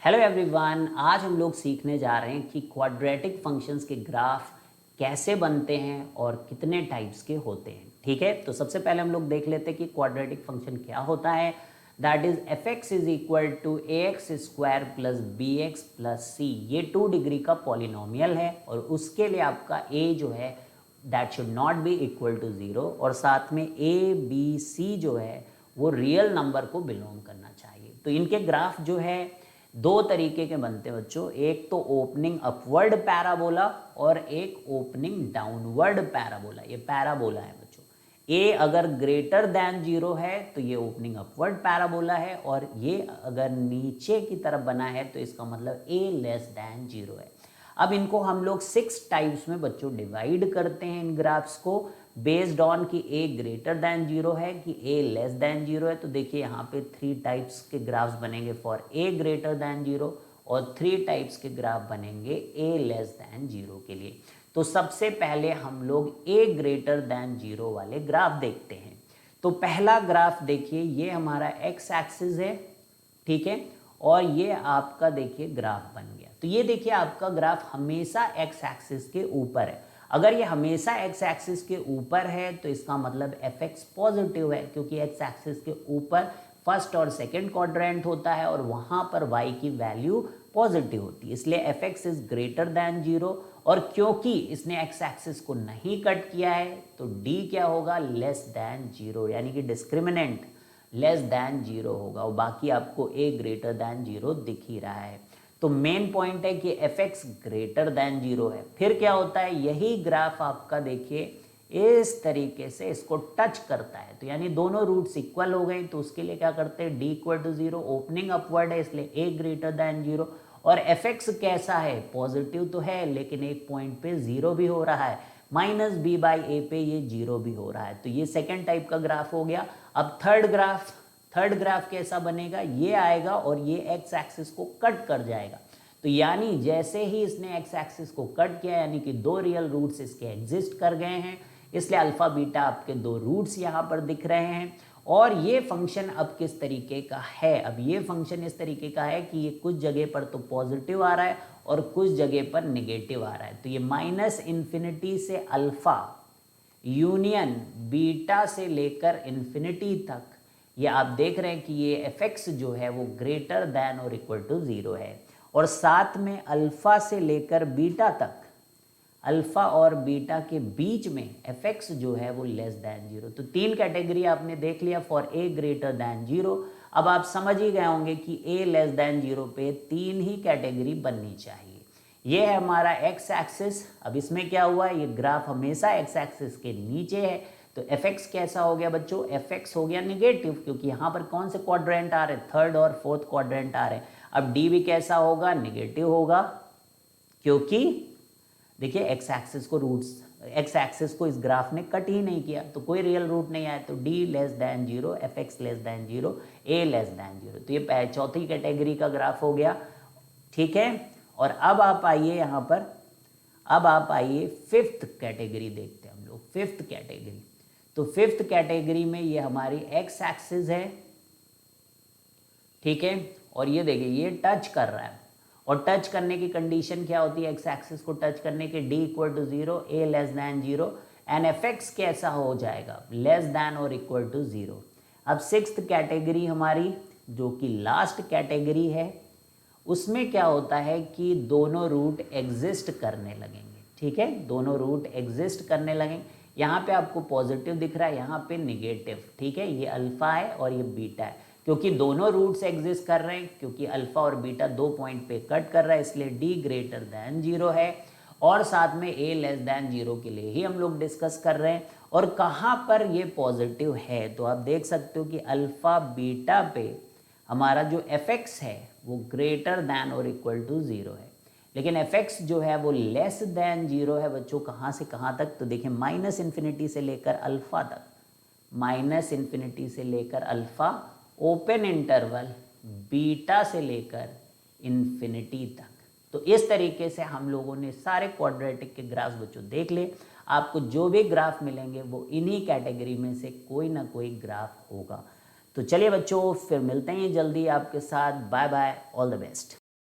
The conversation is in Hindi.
हेलो एवरीवन, आज हम लोग सीखने जा रहे हैं कि क्वाड्रेटिक फंक्शंस के ग्राफ कैसे बनते हैं और कितने टाइप्स के होते हैं। ठीक है, तो सबसे पहले हम लोग देख लेते हैं कि क्वाड्रेटिक फंक्शन क्या होता है। That is F X is equal to A X square plus B X plus C. ये 2 डिग्री का पॉलिनोमियल है और उसके लिए आपका ए जो है that should not be equal to 0 और साथ में ए बी सी जो है वो रियल नंबर को बिलोंग करना चाहिए। तो इनके ग्राफ जो है दो तरीके के बनते हैं बच्चों, एक तो ओपनिंग अपवर्ड पैराबोला और एक ओपनिंग डाउनवर्ड पैराबोला। ये पैराबोला है बच्चों। ए अगर ग्रेटर देन 0 है तो ये ओपनिंग अपवर्ड पैराबोला है और ये अगर नीचे की तरफ बना है तो इसका मतलब ए लेस देन 0 है। अब इनको हम लोग 6 टाइप्स में बच्चों डिवाइड करते हैं इन ग्राफ्स को बेस्ड ऑन कि ए ग्रेटर देन 0 है कि ए लेस देन 0 है। तो देखिए यहाँ पे 3 टाइप्स के ग्राफ्स बनेंगे फॉर ए ग्रेटर देन 0 और 3 टाइप्स के ग्राफ बनेंगे ए लेस देन 0 के लिए। तो सबसे पहले हम लोग ए ग्रेटर देन 0 वाले ग्राफ देखते हैं। तो पहला ग्राफ देखिए, ये हमारा एक्स एक्सिस है, ठीक है, और ये आपका देखिए ग्राफ बन गया। तो ये देखिए आपका ग्राफ हमेशा एक्स एक्सिस के ऊपर है। अगर ये हमेशा एक्स एक्सिस के ऊपर है तो इसका मतलब एफ एक्स पॉजिटिव है, क्योंकि एक्स एक्सिस के ऊपर फर्स्ट और सेकंड क्वाड्रेंट होता है और वहां पर वाई की वैल्यू पॉजिटिव होती है, इसलिए F X is greater than 0। और क्योंकि इसने एक्स एक्सिस को नहीं कट किया है तो डी क्या होगा, लेस देन 0, यानी कि डिस्क्रिमिनेंट लेस देन 0 होगा और बाकी आपको ए ग्रेटर देन 0 दिख ही रहा है। तो मेन पॉइंट है कि एफ एक्स ग्रेटर देन 0 है। फिर क्या होता है, यही ग्राफ आपका देखिए इस तरीके से इसको टच करता है, तो यानी दोनों रूट्स इक्वल हो गए। तो उसके लिए क्या करते हैं, d equal to 0, opening upward है इसलिए ए ग्रेटर देन 0। और एफ एक्स कैसा है, पॉजिटिव तो है लेकिन एक पॉइंट पे 0 भी हो रहा है, माइनस बी बाई ए पे ये 0 भी हो रहा है। तो ये सेकेंड टाइप का ग्राफ हो गया। अब थर्ड ग्राफ कैसा बनेगा, ये आएगा और ये एक्स एक्सिस को कट कर जाएगा। तो यानी जैसे ही इसने एक्स एक्सिस को कट किया, यानी कि 2 रियल रूट्स इसके एग्जिस्ट कर गए हैं, इसलिए अल्फा बीटा आपके 2 रूट्स यहाँ पर दिख रहे हैं। और ये फंक्शन अब किस तरीके का है, अब ये फंक्शन इस तरीके का है कि ये कुछ जगह पर तो पॉजिटिव आ रहा है और कुछ जगह पर नेगेटिव आ रहा है। तो ये माइनस इन्फिनिटी से अल्फा यूनियन बीटा से लेकर इन्फिनिटी तक, ये आप देख रहे हैं कि ये एफ एक्स जो है वो ग्रेटर देन और इक्वल टू 0 है। और साथ में अल्फा से लेकर बीटा तक, अल्फा और बीटा के बीच में एफ एक्स जो है वो लेस देन 0। तो 3 कैटेगरी आपने देख लिया फॉर ए ग्रेटर देन 0। अब आप समझ ही गए होंगे कि ए लेस देन 0 पे 3 ही कैटेगरी बननी चाहिए। ये है हमारा एक्स एक्सिस। अब इसमें क्या हुआ, ये ग्राफ हमेशा एक्स एक्सिस के नीचे है, तो एफ एक्स कैसा हो गया बच्चों, एफ एक्स हो गया निगेटिव, क्योंकि यहाँ पर कौन से क्वाड्रेंट आ रहे हैं, थर्ड और फोर्थ क्वाड्रेंट आ रहे हैं। अब डी भी कैसा होगा, निगेटिव होगा, क्योंकि देखिए एक्स एक्सिस को इस ग्राफ ने कट ही नहीं किया, तो कोई रियल रूट नहीं आया। तो D less than 0, F x less than 0, a less than 0। तो ये चौथी कैटेगरी का ग्राफ हो गया, ठीक है। और अब आप आइए यहाँ पर, अब आप आइए फिफ्थ कैटेगरी देखते हैं हम लोग, फिफ्थ कैटेगरी। तो फिफ्थ कैटेगरी में ये हमारी एक्स एक्सिस है, ठीक है, और ये देखिए ये टच कर रहा है, और टच करने की कंडीशन क्या होती है, एक्स एक्सिस को टच करने के, d equal to 0, a less than 0 and f x कैसा हो जाएगा, लेस देन और इक्वल टू 0। अब सिक्स्थ कैटेगरी हमारी जो कि लास्ट कैटेगरी है, उसमें क्या होता है कि दोनों रूट एग्जिस्ट करने लगेंगे, ठीक है, दोनों रूट एग्जिस्ट करने लगेंगे। यहाँ पे आपको पॉजिटिव दिख रहा है, यहाँ पे निगेटिव, ठीक है, ये अल्फा है और ये बीटा है, क्योंकि दोनों रूट्स एग्जिस्ट कर रहे हैं, क्योंकि अल्फा और बीटा 2 पॉइंट पे कट कर रहा है, इसलिए डी ग्रेटर देन 0 है। और साथ में ए लेस देन 0 के लिए ही हम लोग डिस्कस कर रहे हैं। और कहाँ पर ये पॉजिटिव है, तो आप देख सकते हो कि अल्फा बीटा पे हमारा जो एफ एक्स है वो ग्रेटर देन और इक्वल टू 0 है, लेकिन एफ एक्स जो है वो लेस देन 0 है बच्चों। कहाँ से कहाँ तक, तो देखिए माइनस इन्फिनिटी से लेकर अल्फा तक, माइनस इन्फिनिटी से लेकर अल्फा, ओपन इंटरवल बीटा से लेकर इन्फिनिटी तक। तो इस तरीके से हम लोगों ने सारे क्वाड्रेटिक के ग्राफ बच्चों देख ले। आपको जो भी ग्राफ मिलेंगे वो इन्हीं कैटेगरी में से कोई ना कोई ग्राफ होगा। तो चलिए बच्चों, फिर मिलते हैं जल्दी आपके साथ। Bye bye, all the best.